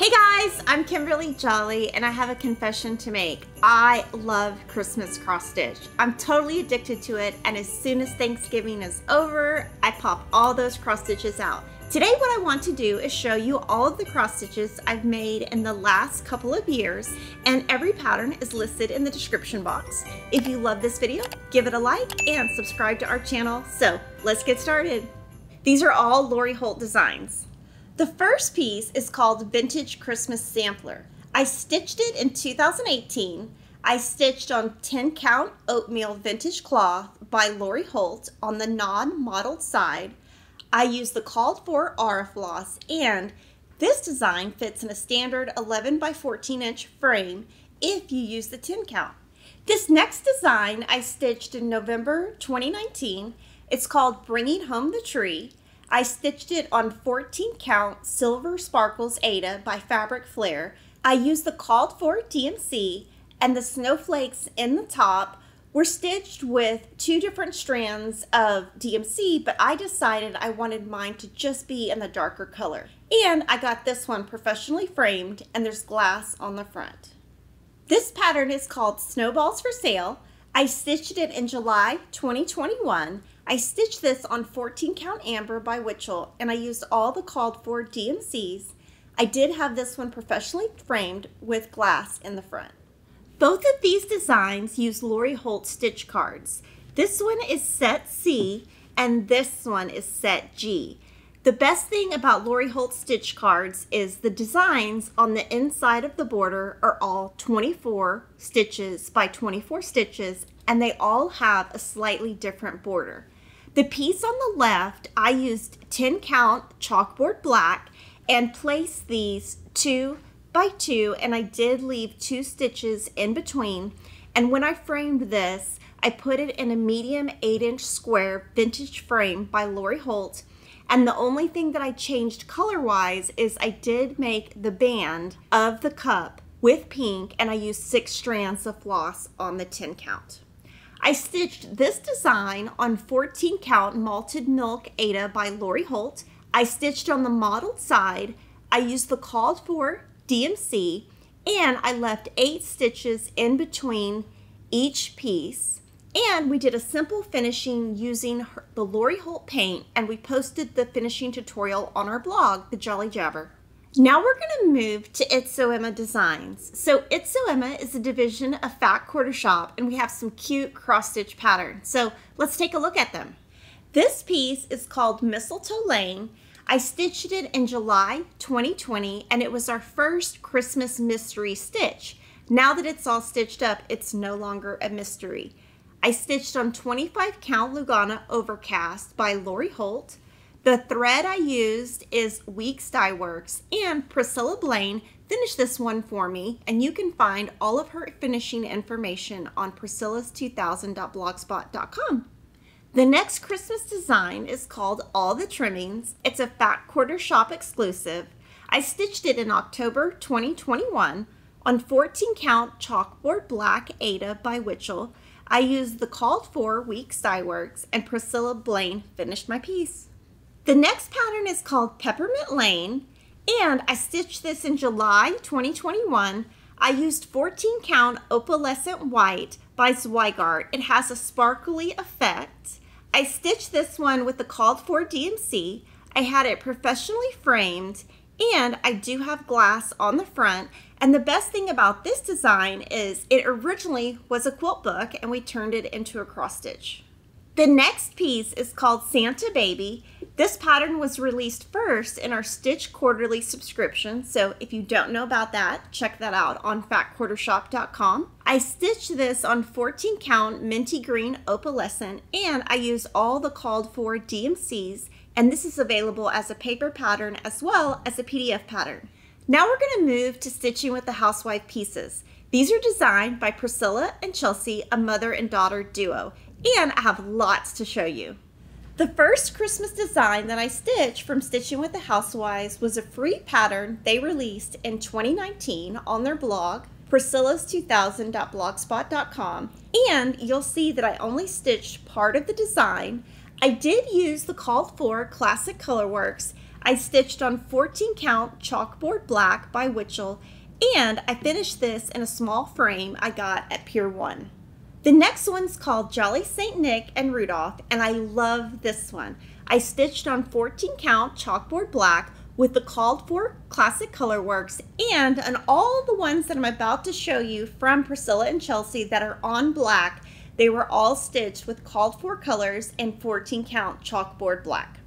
Hey guys, I'm Kimberly Jolly and I have a confession to make. I love Christmas cross stitch. I'm totally addicted to it, and as soon as Thanksgiving is over, I pop all those cross stitches out. Today what I want to do is show you all of the cross stitches I've made in the last couple of years, and every pattern is listed in the description box. If you love this video, give it a like and subscribe to our channel. So let's get started. These are all Lori Holt designs. The first piece is called Vintage Christmas Sampler. I stitched it in 2018. I stitched on 10 count oatmeal vintage cloth by Lori Holt on the non-modeled side. I used the called for Aura floss, and this design fits in a standard 11 by 14 inch frame if you use the 10 count. This next design I stitched in November 2019. It's called Bringing Home the Tree. I stitched it on 14 count Silver Sparkles Ada by Fabric Flair. I used the called for DMC, and the snowflakes in the top were stitched with two different strands of DMC, but I decided I wanted mine to just be in the darker color. And I got this one professionally framed, and there's glass on the front. This pattern is called Snowballs for Sale. I stitched it in July 2021. I stitched this on 14 count amber by UTTLE, and I used all the called for DMCs. I did have this one professionally framed with glass in the front. Both of these designs use Lori Holt stitch cards. This one is set C and this one is set G. The best thing about Lori Holt stitch cards is the designs on the inside of the border are all 24 stitches by 24 stitches, and they all have a slightly different border. The piece on the left, I used 10 count chalkboard black and placed these 2 by 2, and I did leave 2 stitches in between. And when I framed this, I put it in a medium 8-inch square vintage frame by Lori Holt. And the only thing that I changed color-wise is I did make the band of the cup with pink, and I used 6 strands of floss on the 10 count. I stitched this design on 14 count Malted Milk Ada by Lori Holt. I stitched on the modeled side. I used the called for DMC, and I left 8 stitches in between each piece. And we did a simple finishing using the Lori Holt paint, and we posted the finishing tutorial on our blog, The Jolly Jabber. Now we're going to move to It's So Emma Designs. So It's So Emma is a division of Fat Quarter Shop, and we have some cute cross-stitch patterns. So let's take a look at them. This piece is called Mistletoe Lane. I stitched it in July 2020, and it was our first Christmas mystery stitch. Now that it's all stitched up, it's no longer a mystery. I stitched on 25 count Lugana Overcast by Lori Holt. The thread I used is Weeks Dye Works, and Priscilla Blaine finished this one for me, and you can find all of her finishing information on priscillas2000.blogspot.com. The next Christmas design is called All the Trimmings. It's a Fat Quarter Shop exclusive. I stitched it in October 2021 on 14 count chalkboard black Ada by UTTLE. I used the called for Weeks Dye Works, and Priscilla Blaine finished my piece. The next pattern is called Peppermint Lane, and I stitched this in July 2021. I used 14 count Opalescent White by Zweigart. It has a sparkly effect. I stitched this one with the called for DMC. I had it professionally framed, and I do have glass on the front. And the best thing about this design is it originally was a quilt book, and we turned it into a cross stitch. The next piece is called Santa Baby. This pattern was released first in our Stitch Quarterly subscription, so if you don't know about that, check that out on fatquartershop.com. I stitched this on 14 count Minty Green Opalescent, and I used all the called for DMCs, and this is available as a paper pattern as well as a PDF pattern. Now we're going to move to stitching with the housewife pieces. These are designed by Priscilla and Chelsea, a mother and daughter duo, and I have lots to show you. The first Christmas design that I stitched from Stitching with the Housewives was a free pattern they released in 2019 on their blog, priscillas2000.blogspot.com, and you'll see that I only stitched part of the design. I did use the called for Classic Colorworks. I stitched on 14 count chalkboard black by UTTLE, and I finished this in a small frame I got at Pier 1. The next one's called Jolly St. Nick and Rudolph, and I love this one. I stitched on 14 count chalkboard black with the called for classic color works, and on all the ones that I'm about to show you from Priscilla and Chelsea that are on black, they were all stitched with called for colors and 14 count chalkboard black.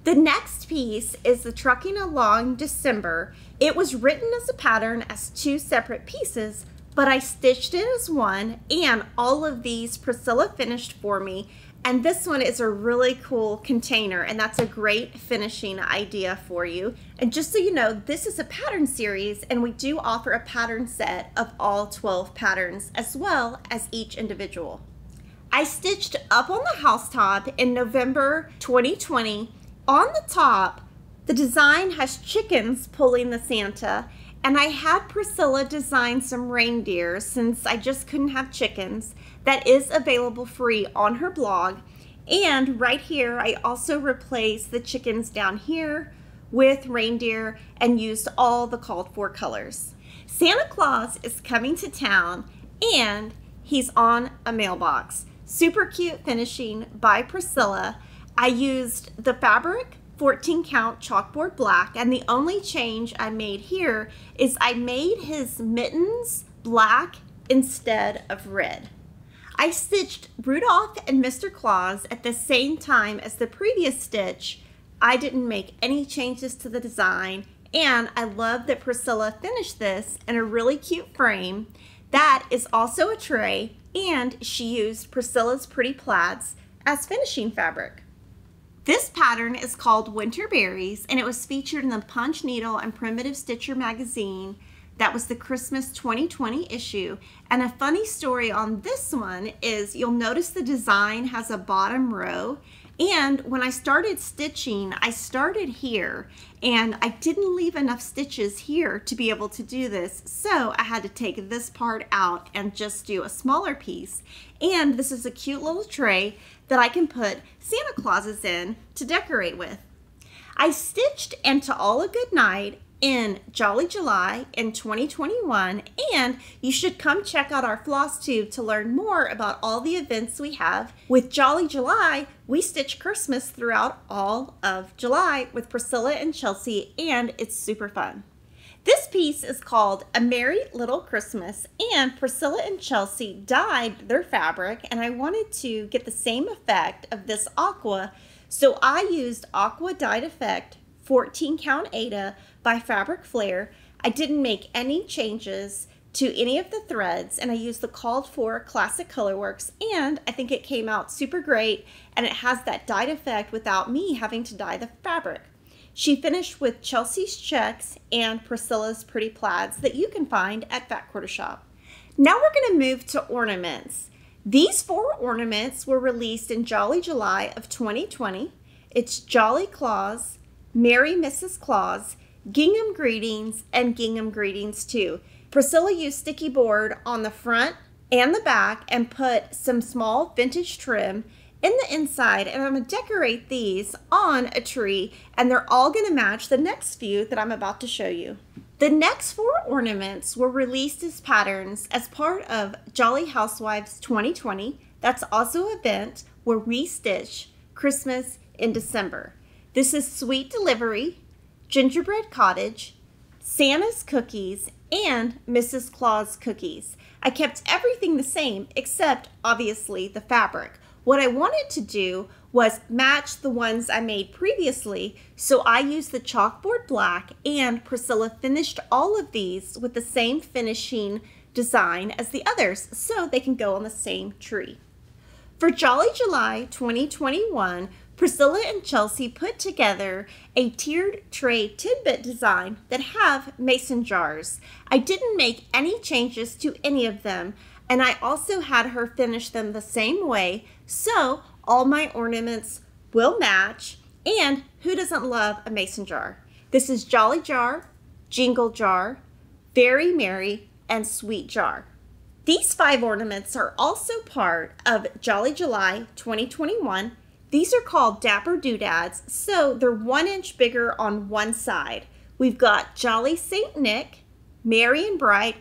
The next piece is the Trucking Along December. It was written as a pattern as 2 separate pieces, but I stitched it as one, and all of these Priscilla finished for me. And this one is a really cool container, and that's a great finishing idea for you. And just so you know, this is a pattern series, and we do offer a pattern set of all 12 patterns as well as each individual. I stitched up on the housetop in November 2020. On the top, the design has chickens pulling the Santa, and I had Priscilla design some reindeer since I just couldn't have chickens. That is available free on her blog. And right here, I also replaced the chickens down here with reindeer and used all the called for colors. Santa Claus is coming to town, and he's on a mailbox. Super cute finishing by Priscilla. I used the fabric 14 count chalkboard black, and the only change I made here is I made his mittens black instead of red. I stitched Rudolph and Mr. Claus at the same time as the previous stitch. I didn't make any changes to the design, and I love that Priscilla finished this in a really cute frame. That is also a tray, and she used Priscilla's Pretty Plaids as finishing fabric. This pattern is called Winter Berries, and it was featured in the Punch Needle and Primitive Stitcher magazine. That was the Christmas 2020 issue. And a funny story on this one is you'll notice the design has a bottom row. And when I started stitching, I started here, and I didn't leave enough stitches here to be able to do this. So I had to take this part out and just do a smaller piece. And this is a cute little tray that I can put Santa Clauses in to decorate with. I stitched into All a Good Night in Jolly July in 2021, and you should come check out our Flosstube to learn more about all the events we have. With Jolly July, we stitch Christmas throughout all of July with Priscilla and Chelsea, and it's super fun. This piece is called A Merry Little Christmas, and Priscilla and Chelsea dyed their fabric, and I wanted to get the same effect of this aqua, so I used Aqua Dyed Effect 14 count Ada by Fabric Flair. I didn't make any changes to any of the threads, and I used the called for classic color works, and I think it came out super great, and it has that dyed effect without me having to dye the fabric. She finished with Chelsea's checks and Priscilla's Pretty Plaids that you can find at Fat Quarter Shop. Now we're going to move to ornaments. These 4 ornaments were released in Jolly July of 2020. It's Jolly Claus, Merry Mrs. Claus, Gingham Greetings, and Gingham Greetings too. Priscilla used sticky board on the front and the back and put some small vintage trim in the inside, and I'm going to decorate these on a tree, and they're all going to match the next few that I'm about to show you. The next 4 ornaments were released as patterns as part of Jolly Housewives 2020. That's also an event where we stitch Christmas in December. This is Sweet Delivery, Gingerbread Cottage, Santa's Cookies, and Mrs. Claus Cookies. I kept everything the same except obviously the fabric. What I wanted to do was match the ones I made previously, so I used the chalkboard black, and Priscilla finished all of these with the same finishing design as the others, so they can go on the same tree. For Jolly July 2021, Priscilla and Chelsea put together a tiered tray tidbit design that have mason jars. I didn't make any changes to any of them, and I also had her finish them the same way, so all my ornaments will match. And who doesn't love a mason jar? This is Jolly Jar, Jingle Jar, Very Merry, and Sweet Jar. These 5 ornaments are also part of Jolly July 2021. These are called Dapper Doodads, so they're 1 inch bigger on one side. We've got Jolly St. Nick, Merry and Bright,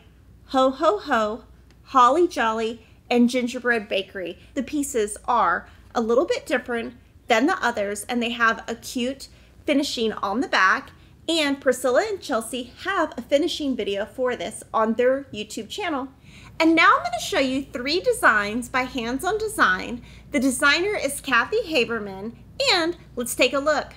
Ho Ho Ho, Holly Jolly, and Gingerbread Bakery. The pieces are a little bit different than the others, and they have a cute finishing on the back, and Priscilla and Chelsea have a finishing video for this on their YouTube channel. And now I'm going to show you 3 designs by Hands On Design. The designer is Kathy Haberman, and let's take a look.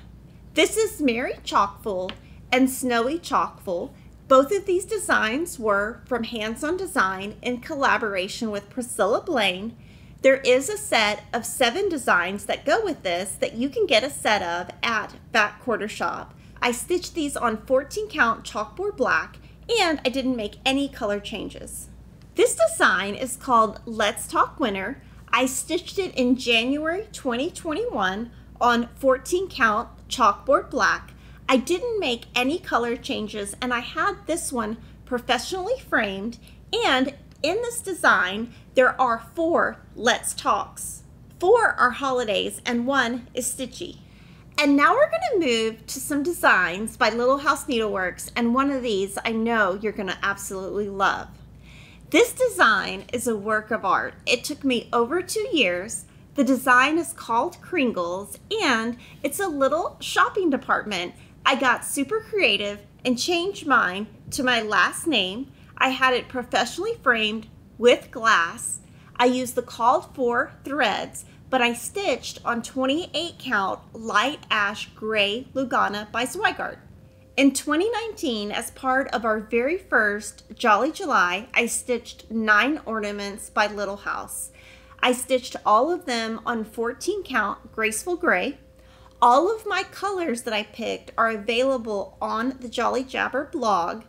This is Merry Chockful and Snowy Chockful. Both of these designs were from Hands On Design in collaboration with Priscilla Blaine. There is a set of 7 designs that go with this that you can get a set of at Back Quarter Shop. I stitched these on 14 count chalkboard black, and I didn't make any color changes. This design is called Let's Talk Winter. I stitched it in January 2021 on 14 count chalkboard black. I didn't make any color changes, and I had this one professionally framed, and in this design there are 4 Let's Talks. 4 are holidays and 1 is stitchy. And now we're going to move to some designs by Little House Needleworks, and one of these I know you're going to absolutely love. This design is a work of art. It took me over 2 years. The design is called Kringles, and it's a little shopping department. I got super creative and changed mine to my last name. I had it professionally framed with glass. I used the called for threads, but I stitched on 28 count light ash gray Lugana by Zweigart. In 2019, as part of our very first Jolly July, I stitched 9 ornaments by Little House. I stitched all of them on 14 count Graceful Gray. All of my colors that I picked are available on the Jolly Jabber blog,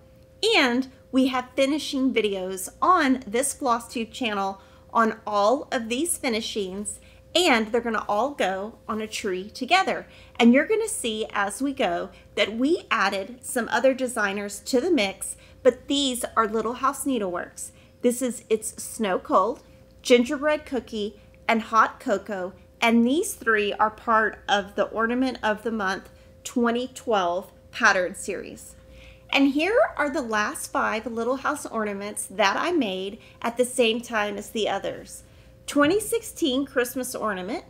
and we have finishing videos on this Flosstube channel on all of these finishings, and they're going to all go on a tree together. And you're going to see as we go that we added some other designers to the mix, but these are Little House Needleworks. This is It's Snow Cold, Gingerbread Cookie, and Hot Cocoa, and these 3 are part of the Ornament of the Month 2012 pattern series. And here are the last 5 Little House ornaments that I made at the same time as the others. 2016 Christmas Ornament,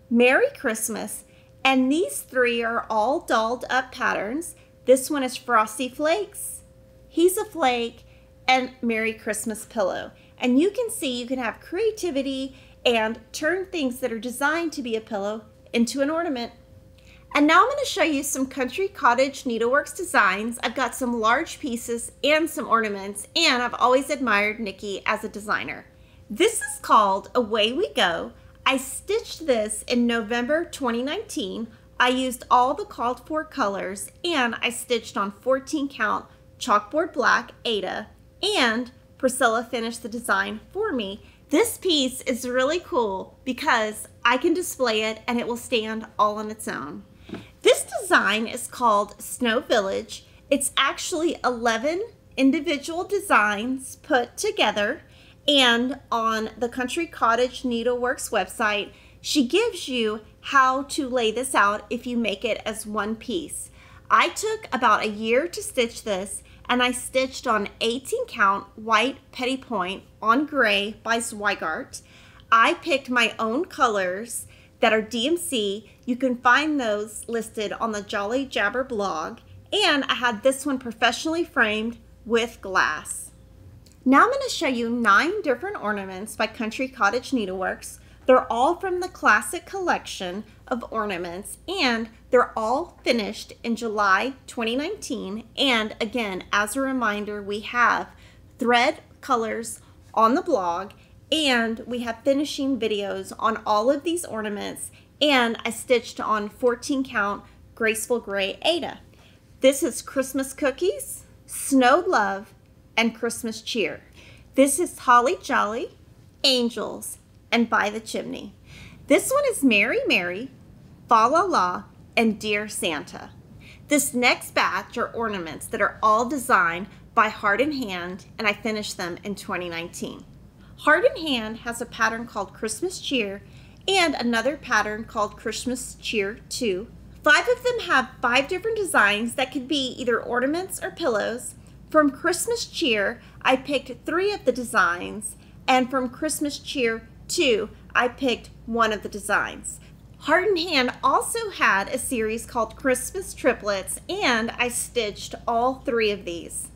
Merry Christmas, and these 3 are all dolled up patterns. This one is Frosty Flakes, He's a Flake, and Merry Christmas Pillow. And you can see you can have creativity and turn things that are designed to be a pillow into an ornament. And now I'm going to show you some Country Cottage Needleworks designs. I've got some large pieces and some ornaments, and I've always admired Nikki as a designer. This is called Away We Go. I stitched this in November 2019. I used all the called for colors, and I stitched on 14 count chalkboard black Ada, and Priscilla finished the design for me. This piece is really cool because I can display it and it will stand all on its own. This design is called Snow Village. It's actually 11 individual designs put together, and on the Country Cottage Needleworks website, she gives you how to lay this out if you make it as one piece. I took about a year to stitch this, and I stitched on 18 count white petty point on gray by Zweigart. I picked my own colors that are DMC. You can find those listed on the Jolly Jabber blog, and I had this one professionally framed with glass. Now I'm going to show you 9 different ornaments by Country Cottage Needleworks. They're all from the classic collection of ornaments, and they're all finished in July 2019. And again, as a reminder, we have thread colors on the blog, and we have finishing videos on all of these ornaments, and I stitched on 14 count Graceful Gray Ada. This is Christmas Cookies, Snow Love, and Christmas Cheer. This is Holly Jolly, Angels, and By the Chimney. This one is Merry Mary, Fa La La, and Dear Santa. This next batch are ornaments that are all designed by Heart in Hand, and I finished them in 2019. Heart in Hand has a pattern called Christmas Cheer, and another pattern called Christmas Cheer 2. 5 of them have 5 different designs that could be either ornaments or pillows. From Christmas Cheer, I picked 3 of the designs, and from Christmas Cheer 2, I picked 1 of the designs. Heart in Hand also had a series called Christmas Triplets, and I stitched all 3 of these.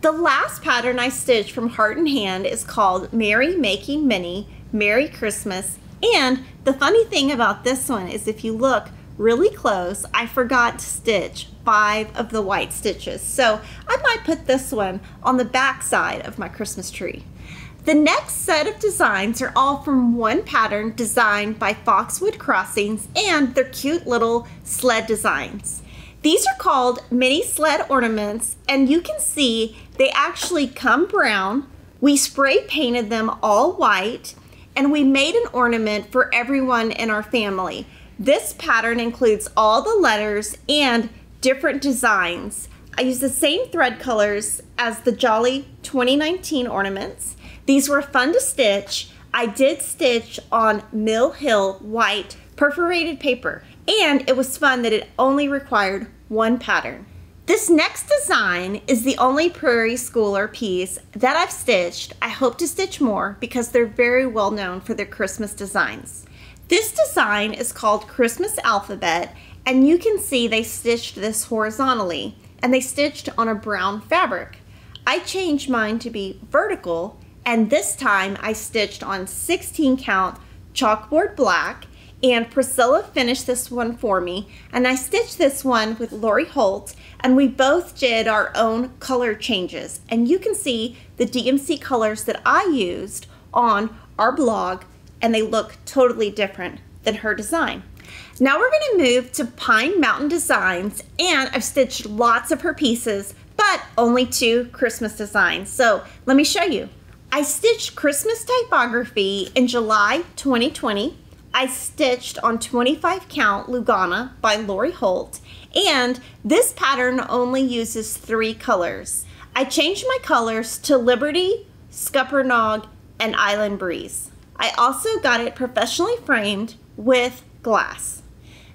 The last pattern I stitched from Heart in Hand is called Merry Making Minnie, Merry Christmas, and the funny thing about this one is if you look really close, I forgot to stitch 5 of the white stitches, so I might put this one on the back side of my Christmas tree. The next set of designs are all from one pattern designed by Foxwood Crossings, and they're cute little sled designs. These are called mini sled ornaments, and you can see they actually come brown. We spray painted them all white, and we made an ornament for everyone in our family. This pattern includes all the letters and different designs. I used the same thread colors as the Jolly 2019 ornaments. These were fun to stitch. I did stitch on Mill Hill white perforated paper, and it was fun that it only required 1 pattern. This next design is the only Prairie Schooler piece that I've stitched. I hope to stitch more because they're very well known for their Christmas designs. This design is called Christmas Alphabet, and you can see they stitched this horizontally, and they stitched on a brown fabric. I changed mine to be vertical, and this time I stitched on 16 count chalkboard black, and Priscilla finished this one for me, and I stitched this one with Lori Holt, and we both did our own color changes, and you can see the DMC colors that I used on our blog, and they look totally different than her design. Now we're going to move to Pine Mountain Designs, and I've stitched lots of her pieces, but only 2 Christmas designs, so let me show you. I stitched Christmas Typography in July 2020. I stitched on 25 count Lugana by Lori Holt, and this pattern only uses 3 colors. I changed my colors to Liberty, Scuppernong, and Island Breeze. I also got it professionally framed with glass.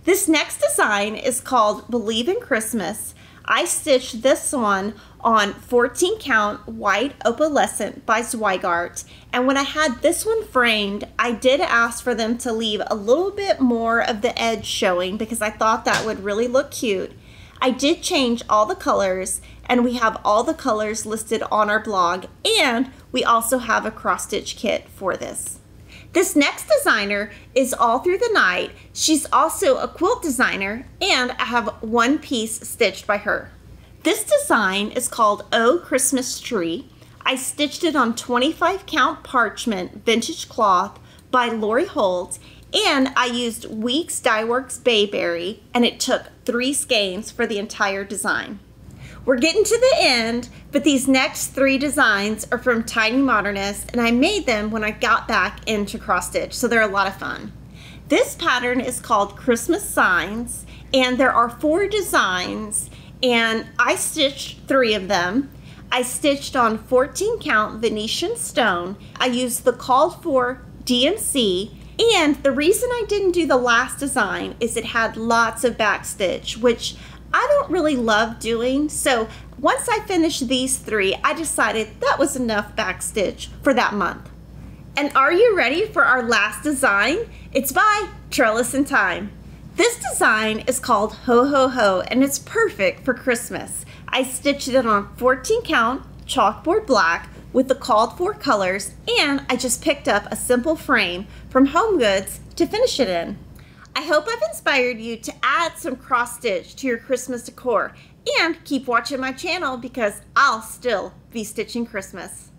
This next design is called Believe in Christmas. I stitched this one on 14 count white opalescent by Zweigart, and when I had this one framed, I did ask for them to leave a little bit more of the edge showing because I thought that would really look cute. I did change all the colors, and we have all the colors listed on our blog, and we also have a cross stitch kit for this. This next designer is All Through the Night. She's also a quilt designer, and I have 1 piece stitched by her. This design is called Oh Christmas Tree. I stitched it on 25 count parchment vintage cloth by Lori Holt, and I used Weeks Dye Works Bayberry, and it took 3 skeins for the entire design. We're getting to the end, but these next 3 designs are from Tiny Modernist, and I made them when I got back into cross stitch, so they're a lot of fun. This pattern is called Christmas Signs, and there are 4 designs, and I stitched 3 of them. I stitched on 14 count Venetian stone. I used the called for DMC, and the reason I didn't do the last design is it had lots of back stitch, which I don't really love doing, so once I finished these 3, I decided that was enough back stitch for that month. And are you ready for our last design? It's by Trellis in Time. This design is called Ho Ho Ho, and it's perfect for Christmas. I stitched it on 14 count chalkboard black with the called for colors, and I just picked up a simple frame from Home Goods to finish it in. I hope I've inspired you to add some cross stitch to your Christmas decor, and keep watching my channel because I'll still be stitching Christmas.